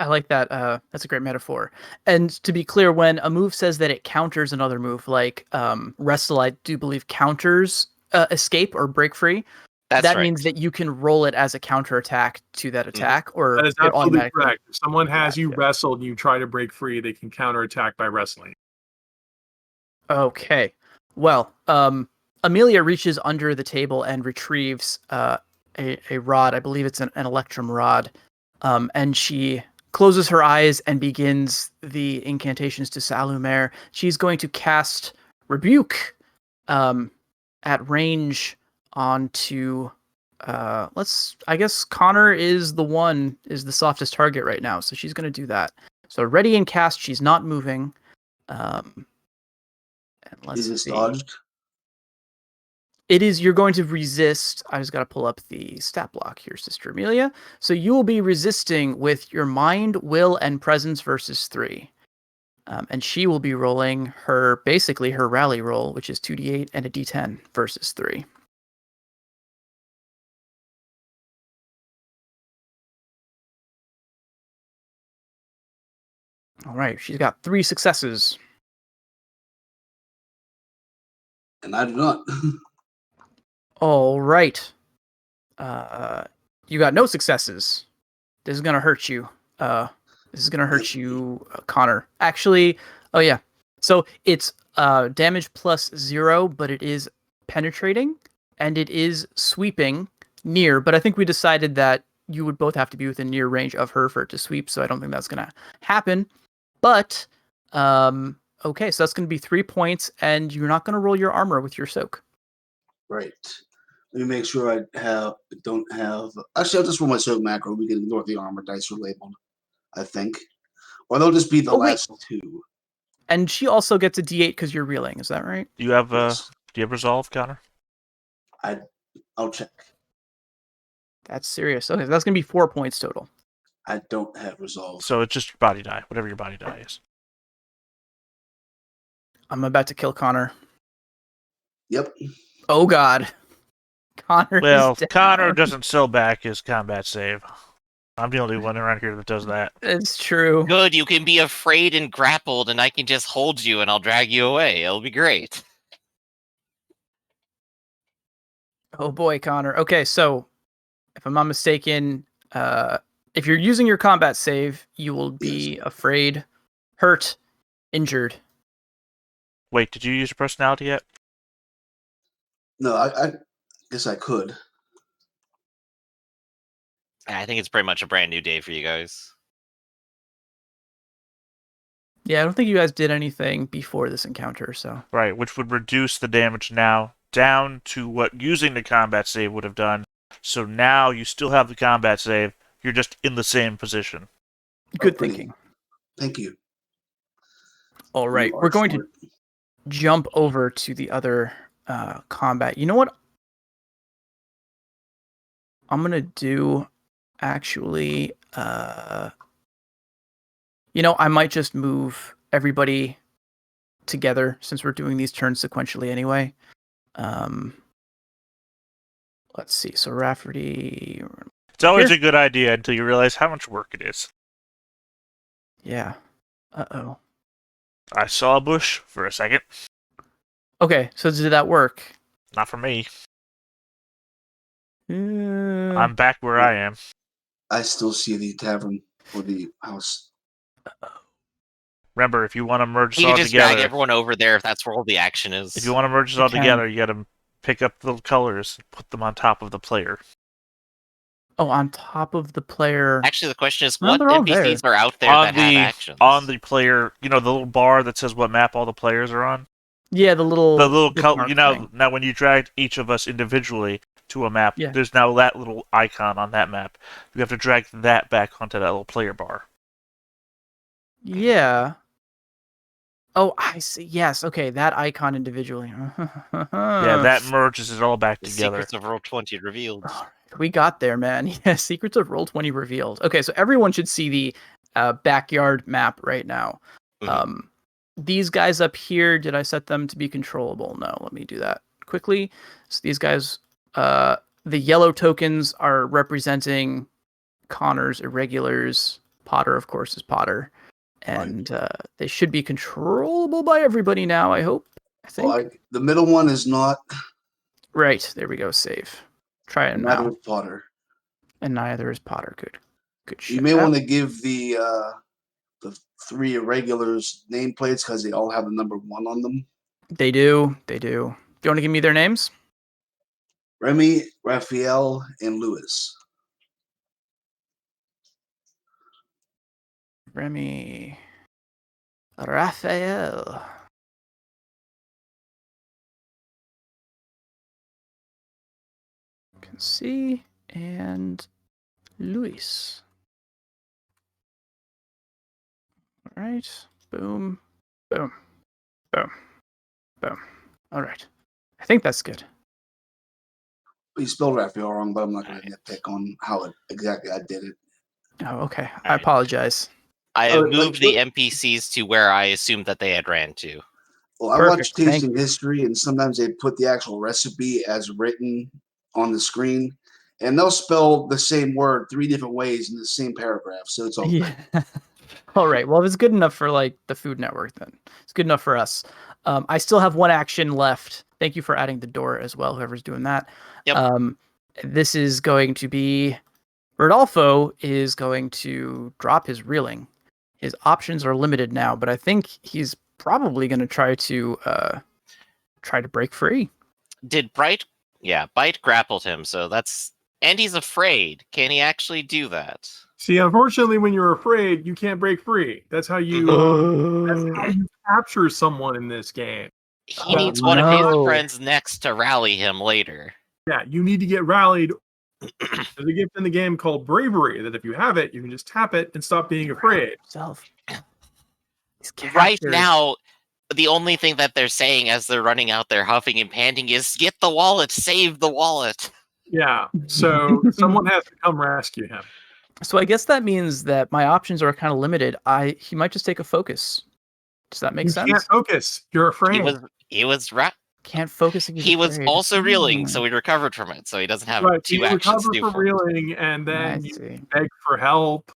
I like that. That's a great metaphor. And to be clear, when a move says that it counters another move, like wrestle, I do believe counters escape or break free. That's that right. means that you can roll it as a counterattack to that attack, or That is it absolutely automatically. correct. If someone has you Gotcha. wrestled and you try to break free, they can counterattack by wrestling. Okay. Well, Amelia reaches under the table and retrieves a rod. I believe it's an electrum rod. And she closes her eyes and begins the incantations to Salumer. She's going to cast Rebuke at range onto I guess Connor is the softest target right now, so she's going to do that. So ready and cast, she's not moving. And let's Is it see. dodged? It is, you're going to resist. I just got to pull up the stat block here, Sister Amelia. So you will be resisting with your mind, will, and presence versus 3. And she will be rolling basically her rally roll, which is 2d8 and a d10 versus 3. All right, she's got 3 successes. And I do not. All right. You got no successes. This is gonna hurt you. Connor. Actually, oh yeah. So it's damage plus 0, but it is penetrating and it is sweeping near. But I think we decided that you would both have to be within near range of her for it to sweep. So I don't think that's gonna happen. But okay, so that's gonna be 3 points, and you're not gonna roll your armor with your soak. Right. Let me make sure I don't have. Actually, I'll just roll my soak macro. We can ignore the armor dice are labeled, I think. Or they'll just be the last 2. And she also gets a D8 because you're reeling. Is that right? Do you have Yes. do you have resolve, Connor? I'll check. That's serious. Okay, so that's gonna be 4 points total. I don't have resolve. So it's just your body die, whatever your body die is. I'm about to kill Connor. Yep. Oh God, Connor. Well, is down. Connor doesn't sell back his combat save. I'm the only one around here that does that. It's true. Good, you can be afraid and grappled, and I can just hold you and I'll drag you away. It'll be great. Oh boy, Connor. Okay, so if I'm not mistaken, if you're using your combat save, you will be afraid, hurt, injured. Wait, did you use your personality yet? No, I guess I could. I think it's pretty much a brand new day for you guys. Yeah, I don't think you guys did anything before this encounter, so. Right, which would reduce the damage now down to what using the combat save would have done. So now you still have the combat save. You're just in the same position. Good Pretty. thinking. Thank you. All right, You are we're going smart. to jump over to the other combat. You know what? I'm gonna do actually. I might just move everybody together since we're doing these turns sequentially anyway. Let's see. So Rafferty. It's always Here. a good idea until you realize how much work it is. Yeah. Uh-oh. I saw a bush for a second. Okay, so did that work? Not for me. I'm I'm back where I am. I still see the tavern or the house. Remember, if you want to merge us You all can just drag together, everyone over there if that's where all the action is. if you want to merge us You all can. together, you got to pick up the colors, and put them on top of the player. Oh, on top of the player. Actually, the question is, No, what they're all NPCs there. are out there that have actions? On the player, the little bar that says what map all the players are on. Yeah, the little color. bookmark thing. Now when you drag each of us individually to a map, Yeah. there's now that little icon on that map. You have to drag that back onto that little player bar. Yeah. Oh, I see. Yes. Okay, that icon individually. Yeah, that merges it all back The together. secrets of Roll20 revealed. All right, we got there, man. Yeah, secrets of Roll20 revealed. Okay, so everyone should see the backyard map right now. Mhm. These guys up here, did I set them to be controllable? No, let me do that quickly. So these guys, the yellow tokens are representing Connor's irregulars. Potter, of course, is Potter. And they should be controllable by everybody now, I hope. I think. The middle one is not. Right, there we go, save. Try it Neither now. is Potter. And neither is Potter. Good shit. You may want to give the 3 irregulars nameplates because they all have the number 1 on them. They do. Do you want to give me their names? Remy, Raphael, and Lewis. Remy. Raphael. Can see. And Luis. All right. Boom. Boom. Boom. Boom. All right. I think that's good. You spelled Raphael wrong, but I'm not going to nitpick on how exactly I did it. Oh, okay. I right. apologize. I have like, moved the NPCs to where I assumed that they had ran to. Well, I Perfect, watch thank Tasting History, and sometimes they put the actual recipe as written on the screen, and they'll spell the same word 3 different ways in the same paragraph. So it's all Yeah. All right. Well, if it's good enough for like the Food Network, then it's good enough for us. I still have 1 action left Thank you for adding the door as well, whoever's doing that. Yep. This is going to be... Rodolfo is going to drop his reeling. His options are limited now, but I think he's probably going to try to break free. Did Bright? Yeah, Bite grappled him, so that's... And he's afraid. Can he actually do that? See, unfortunately, when you're afraid, you can't break free. That's how you capture someone in this game. He needs one of his friends next to rally him later. Yeah, you need to get rallied. There's a gift in the game called Bravery that if you have it, you can just tap it and stop being afraid. Right now, the only thing that they're saying as they're running out there huffing and panting is, get the wallet, save the wallet. Yeah, so someone has to come rescue him. So I guess that means that my options are kind of limited. He might just take a focus. Does that make sense? You can't focus. You're afraid. He was right. Can't focus. He was also reeling, so he recovered from it. So he doesn't have two actions to do. Recover from reeling, and then you beg for help.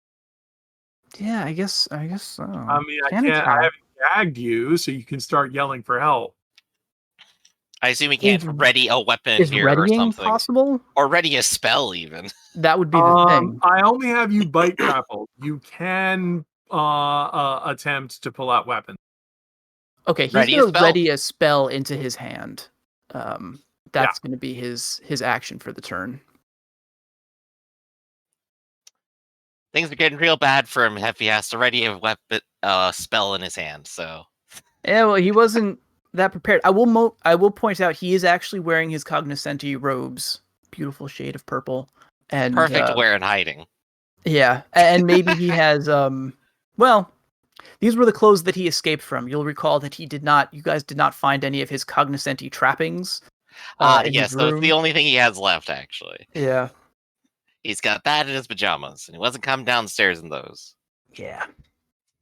Yeah, I guess so. I mean, I haven't gagged you, so you can start yelling for help. I assume he can't ready a weapon here or something. Possible? Or ready a spell, even. That would be the thing. I only have you bite grappled. You can attempt to pull out weapons. Okay, he's going to ready a spell into his hand. That's going to be his action for the turn. Things are getting real bad for him if he has to ready a weapon spell in his hand. So, yeah, well, he wasn't that prepared. I will point out he is actually wearing his cognoscenti robes, beautiful shade of purple, and perfect to wear in hiding. Yeah, and maybe he has well, these were the clothes that he escaped from. You'll recall that you guys did not find any of his cognoscenti trappings. Yes, so it's the only thing he has left, actually. Yeah. He's got that in his pajamas, and he wasn't coming downstairs in those. Yeah.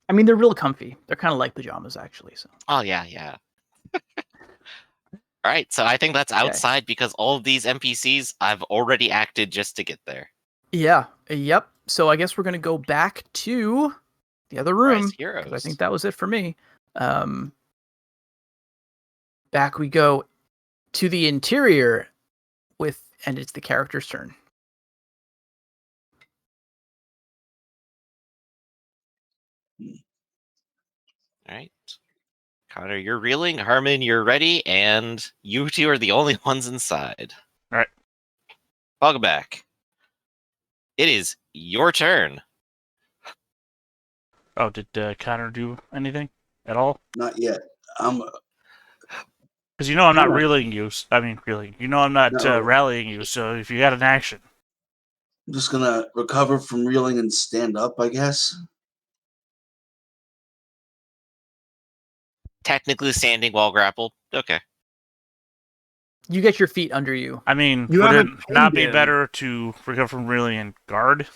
I mean, they're real comfy. They're kind of like pajamas, actually. So. Oh, yeah. All right, so I think that's outside because all of these NPCs I've already acted just to get there. Yeah. Yep. So I guess we're going to go back to the other room. Heroes. I think that was it for me. Back we go to the interior and it's the character's turn. All right. Connor, you're reeling. Herman, you're ready. And you two are the only ones inside. All right. Welcome back. It is your turn. Oh, did Connor do anything at all? Not yet. Because you know I'm not reeling you. Reeling. You know I'm not rallying you, so if you got an action. I'm just going to recover from reeling and stand up, I guess. Technically standing while grappled. Okay. You get your feet under you. I mean, would it not be better to recover from reeling and guard?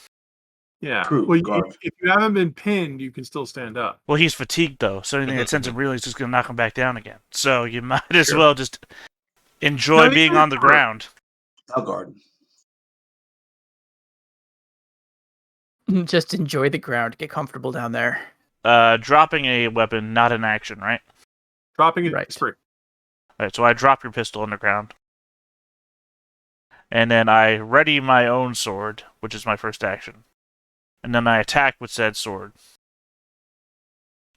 Yeah. Well, if you haven't been pinned, you can still stand up. Well, he's fatigued, though, so anything that sends him reeling is just going to knock him back down again. So you might as well just enjoy being on the ground. I'll guard. Just enjoy the ground. Get comfortable down there. Dropping a weapon, not an action, right? Dropping it is free. All right, so I drop your pistol on the ground. And then I ready my own sword, which is my first action. And then I attack with said sword.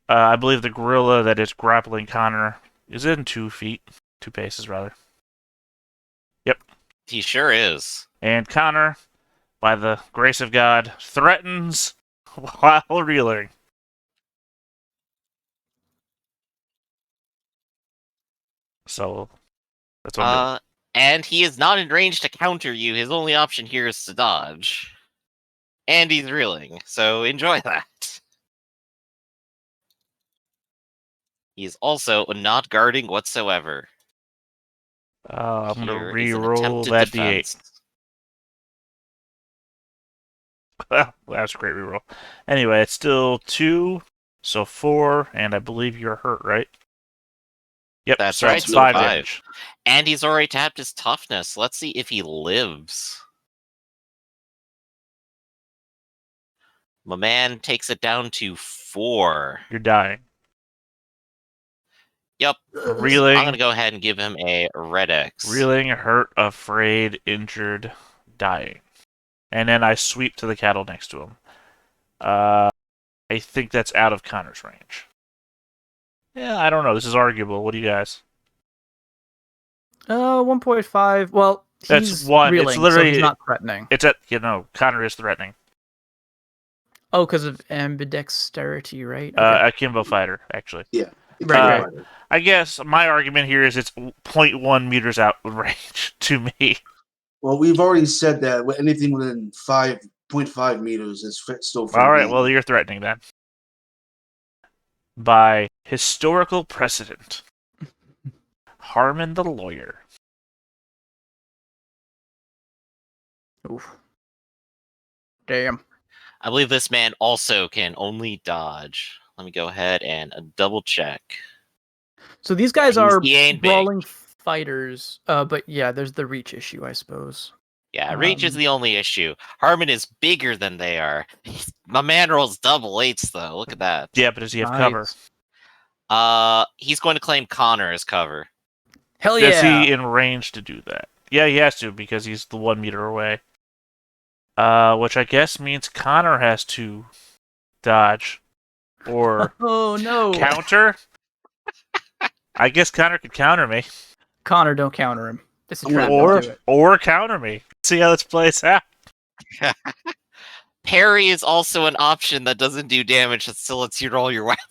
I believe the gorilla that is grappling Connor is in 2 paces rather. Yep. He sure is. And Connor, by the grace of God, threatens while reeling. So, that's what I'm doing. And he is not in range to counter you. His only option here is to dodge. And he's reeling, so enjoy that. He's also not guarding whatsoever. I'm going to re-roll that D8. Well, that's a great reroll. Anyway, it's still 2, so 4, and I believe you're hurt, right? Yep, that's so right. It's 5 damage. And he's already tapped his toughness. Let's see if he lives. My man takes it down to 4. You're dying. Yep. Reeling. I'm gonna go ahead and give him a red X. Reeling, hurt, afraid, injured, dying. And then I sweep to the cattle next to him. I think that's out of Connor's range. Yeah, I don't know. This is arguable. What do you guys? 1.5. Well, That's he's one. reeling, It's literally. so he's not threatening. It's at Connor is threatening. Oh, because of ambidexterity, right? Akimbo fighter, actually. Yeah. Right. I guess my argument here is it's 0.1 meters out of range to me. Well, we've already said that anything within 5.5 meters is still free All right, game. well, you're threatening then. By historical precedent, Harmon the lawyer. Oof. Damn. I believe this man also can only dodge. Let me go ahead and double check. So these guys are He ain't big. brawling fighters, but yeah, there's the reach issue, I suppose. Yeah, reach is the only issue. Harmon is bigger than they are. My man rolls double eights, though. Look at that. Yeah, but does he have Nice. cover? He's going to claim Connor as cover. Hell yeah! Is he in range to do that? Yeah, he has to because he's the 1 meter away. Which I guess means Connor has to dodge or Oh no! counter. I guess Connor could counter me. Connor, don't counter him. It's a trap. Don't Or do it. or counter me. See how this plays out. Parry is also an option that doesn't do damage that still lets you roll your weapon.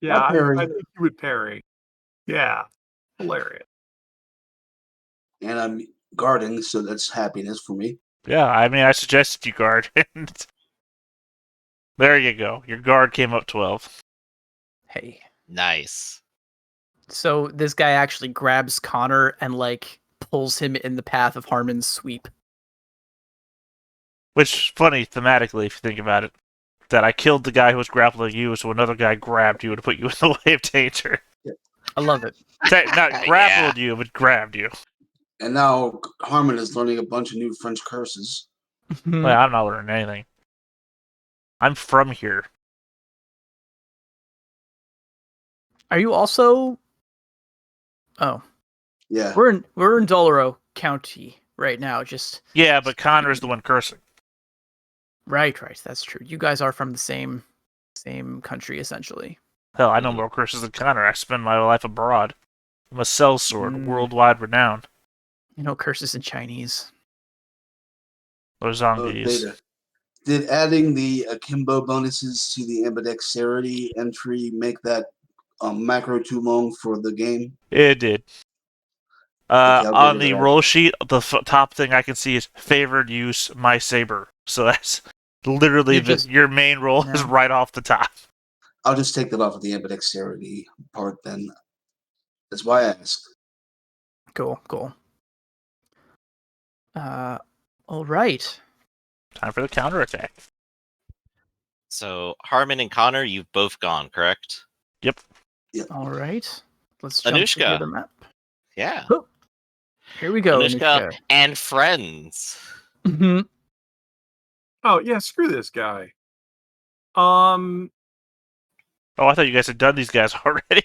Yeah, I'll parry. I think you would parry. Yeah, hilarious. And I'm guarding, so that's happiness for me. Yeah, I mean, I suggested you guard. There you go. Your guard came up 12. Hey. Nice. So this guy actually grabs Connor and pulls him in the path of Harmon's sweep. Which, funny thematically, if you think about it, that I killed the guy who was grappling you, so another guy grabbed you to put you in the way of danger. I love it. Not grappled you, but grabbed you. And now Harmon is learning a bunch of new French curses. Well, I'm not learning anything. I'm from here. Are you also? Oh, Yeah. we're in Doloro County right now. Just Yeah, but Connor's the one cursing. right. That's true. You guys are from the same country essentially. Hell, I know more curses than Connor. I spend my life abroad. I'm a sellsword, worldwide renowned. You know curses in Chinese. Or zombies. Did adding the akimbo bonuses to the ambidexterity entry make that macro too long for the game? It did. On the roll sheet, the top thing I can see is favored use my saber. So that's literally your main roll is right off the top. I'll just take that off of the ambidexterity part then. That's why I asked. Cool. All right. Time for the counterattack. So Harmon and Connor, you've both gone, correct? Yep. All right. Let's jump Anushka. to the other map. Yeah. Oh, here we go. Anushka and friends. Mm-hmm. Oh yeah, screw this guy. Oh, I thought you guys had done these guys already.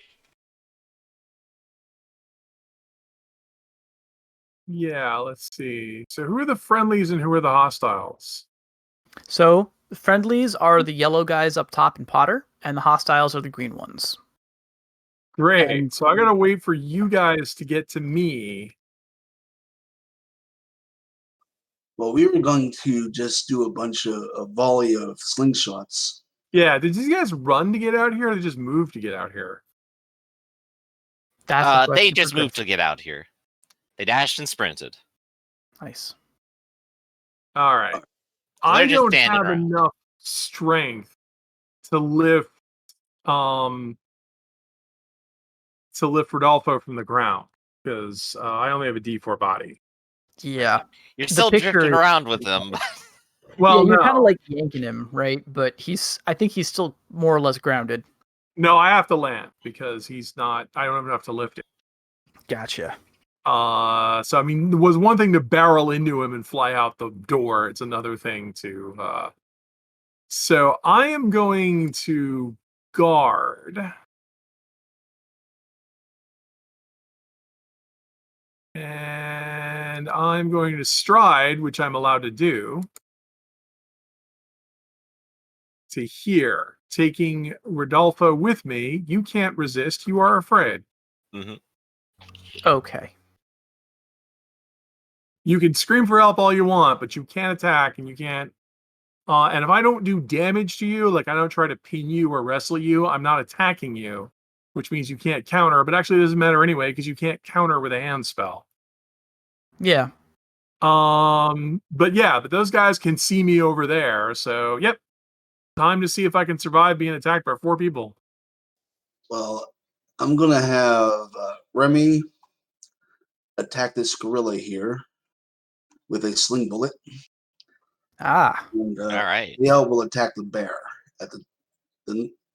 Yeah, let's see. So who are the friendlies and who are the hostiles? So the friendlies are the yellow guys up top in Potter, and the hostiles are the green ones. Great. And So I gotta wait for you guys to get to me. Well, we were going to just do a volley of slingshots. Yeah, did these guys run to get out here or they just move to get out here? That's They just moved to get out here. They dashed and sprinted. Nice. All right. So I they're just don't standing have around. enough strength to lift Rodolfo from the ground because I only have a D4 body. Yeah. You're still drifting around with them. Well, yeah, you're no. kind of yanking him, right? But I think he's still more or less grounded. No, I have to land because he's not. I don't have enough to lift it. Gotcha. So I mean, it was one thing to barrel into him and fly out the door. It's another thing to. So I am going to guard. And I'm going to stride, which I'm allowed to do, to here, taking Rodolfo with me. You can't resist. You are afraid. Mm-hmm. Okay. You can scream for help all you want, but you can't attack, and you can't. And if I don't do damage to you, like I don't try to pin you or wrestle you, I'm not attacking you, which means you can't counter. But actually, it doesn't matter anyway because you can't counter with a hand spell. Yeah. But those guys can see me over there. So, yep. Time to see if I can survive being attacked by 4 people. Well, I'm gonna have Remy attack this gorilla here with a sling bullet. Ah. And All right. Yale will attack the bear at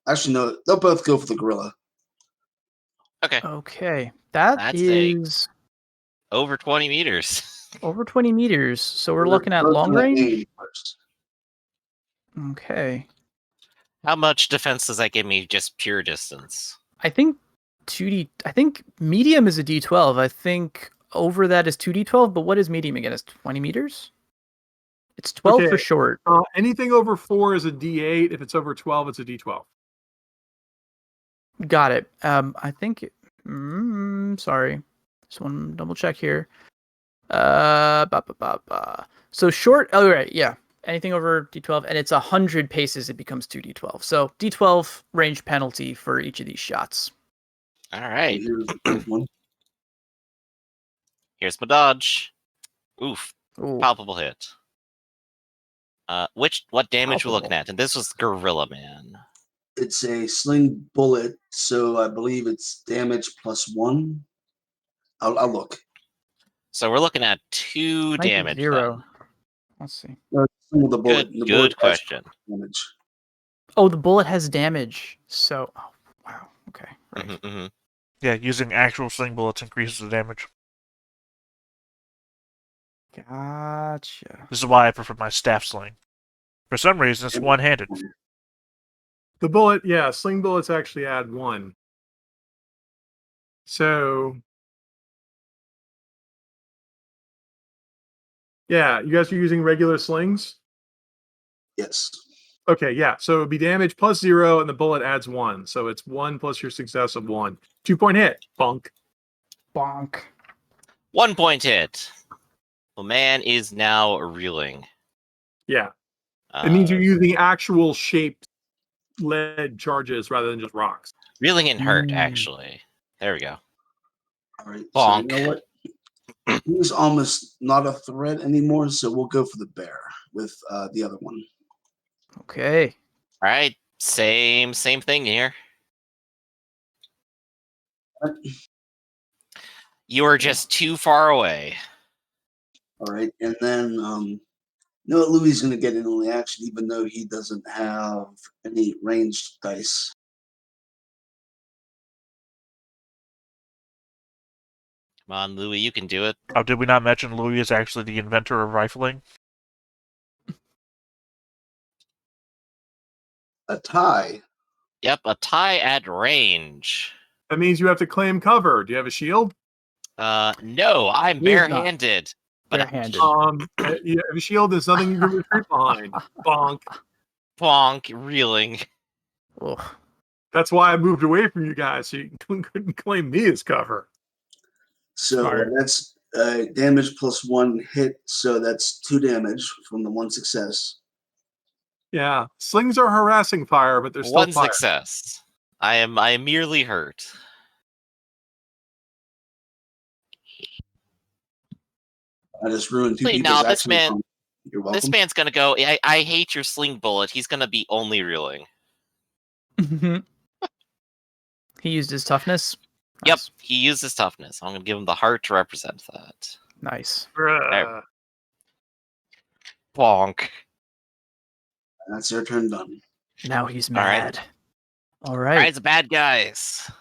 actually no, they'll both go for the gorilla. Okay. Okay. That's over 20 meters. Over 20 meters. So we're They're looking at both long gonna range? aim first. Okay. How much defense does that give me? Just pure distance. I think 2D. I think medium is a D12. I think over that is 2D12. But what is medium again? Is 20 meters? It's 12 for short. Anything over 4 is a D8. If it's over 12, it's a D12. Got it. I think. Sorry. Just want to double check here. So short. Oh right, yeah. Anything over D12, and it's 100 paces, it becomes 2D12. So D12 range penalty for each of these shots. All right. Here's the first one. Here's my dodge. Oof. Ooh. Palpable hit. What damage we're looking Palpable. at? And this was Gorilla Man. It's a sling bullet, so I believe it's damage +1. I'll look. So we're looking at 2 Might be damage. 0. Then. Let's see. No, the bullet. The Good bullet has question. damage. Oh, the bullet has damage. So, oh, wow. Okay. Right. Mm-hmm, mm-hmm. Yeah, using actual sling bullets increases the damage. Gotcha. This is why I prefer my staff sling. For some reason, it's one-handed. The bullet, sling bullets actually add 1. So, you guys are using regular slings? Yes. Okay, so it would be damage +0, and the bullet adds 1. So it's 1 plus your success of 1. 2-point hit. Bonk. Bonk. 1 point hit. The man is now reeling. Yeah. It means you're using actual shaped lead charges rather than just rocks. Reeling and hurt, actually. There we go. All right. Bonk. So you know what? He's almost not a threat anymore, so we'll go for the bear with the other one. Okay. All right. Same thing here. You are just too far away. All right, and then you know what? Louis is going to get in on the action, even though he doesn't have any ranged dice. Come on, Louis, you can do it. Oh, did we not mention Louis is actually the inventor of rifling? A tie. Yep, a tie at range. That means you have to claim cover. Do you have a shield? No, I'm He is not. barehanded. Barehanded. You have a shield. There's nothing you can retreat behind. Bonk. Bonk, reeling. Ugh. That's why I moved away from you guys, so you couldn't claim me as cover. So Smart. that's damage +1 hit, so that's 2 damage from the 1 success. Yeah, slings are harassing fire, but there's still 1 fire. success. I am merely hurt. I just ruined 2 Wait, people's no, this action. man- You're welcome. This man's gonna go, I hate your sling bullet. He's gonna be only reeling. He used his toughness. Yep, Nice. he used his toughness. I'm gonna give him the heart to represent that. Nice. Bruh. Bonk. That's your turn done. Now he's All right. mad. All All right. right, it's bad guys. Wanna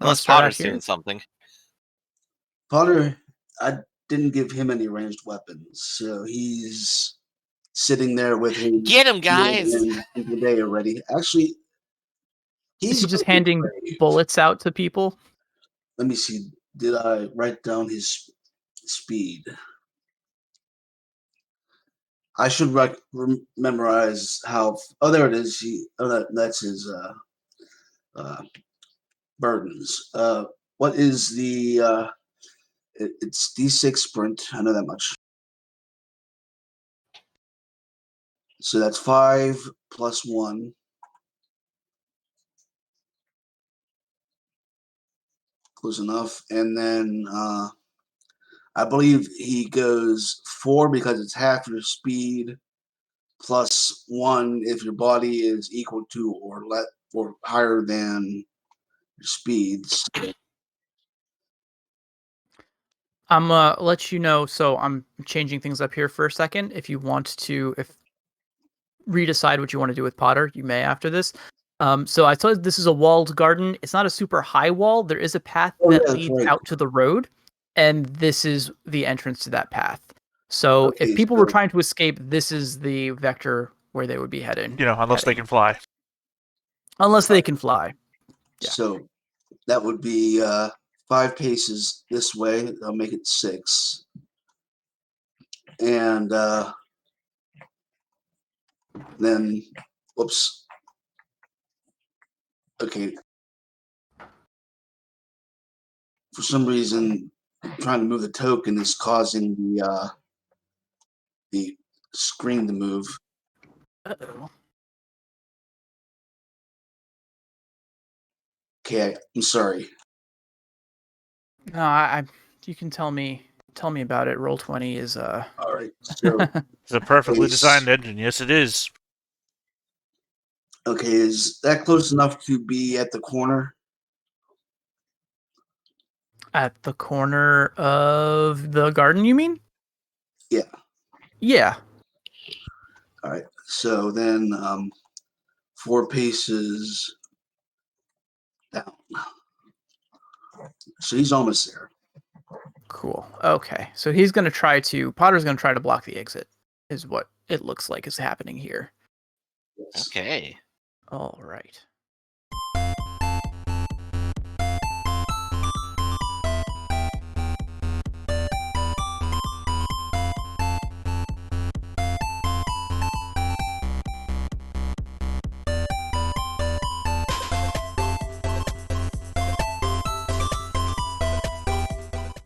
Unless start out Potter's here? doing something. Potter, I didn't give him any ranged weapons, so he's sitting there with his Get him, guys! and day already. Actually, Is he just handing bullets out to people? Let me see. did I write down his speed? I should memorize how. Oh, there it is. That's his burdens. What is the? It's D6 sprint. I know that much. So that's 5 plus 1. Close enough. And then I believe he goes 4 because it's half your speed, plus 1 if your body is equal to or higher than your speeds. I'm let you know. So I'm changing things up here for a second. If you want to, redecide what you want to do with Potter, you may after this. So I told you this is a walled garden. It's not a super high wall. There is a path that leads out to the road, and this is the entrance to that path. So if people were trying to escape, this is the vector where they would be heading. Unless they can fly. Unless they can fly. Yeah. So that would be 5 paces this way. I'll make it 6. And then, whoops. Okay. For some reason, trying to move the token is causing the screen to move. Uh-oh. Okay, I'm sorry. No, you can tell me about it. Roll20 is All right. So it's a perfectly designed engine. Yes, it is. Okay, is that close enough to be at the corner? At the corner of the garden, you mean? Yeah. Yeah. All right. So then 4 paces down. So he's almost there. Cool. Okay. So Potter's going to try to block the exit, is what it looks like is happening here. Okay. All right.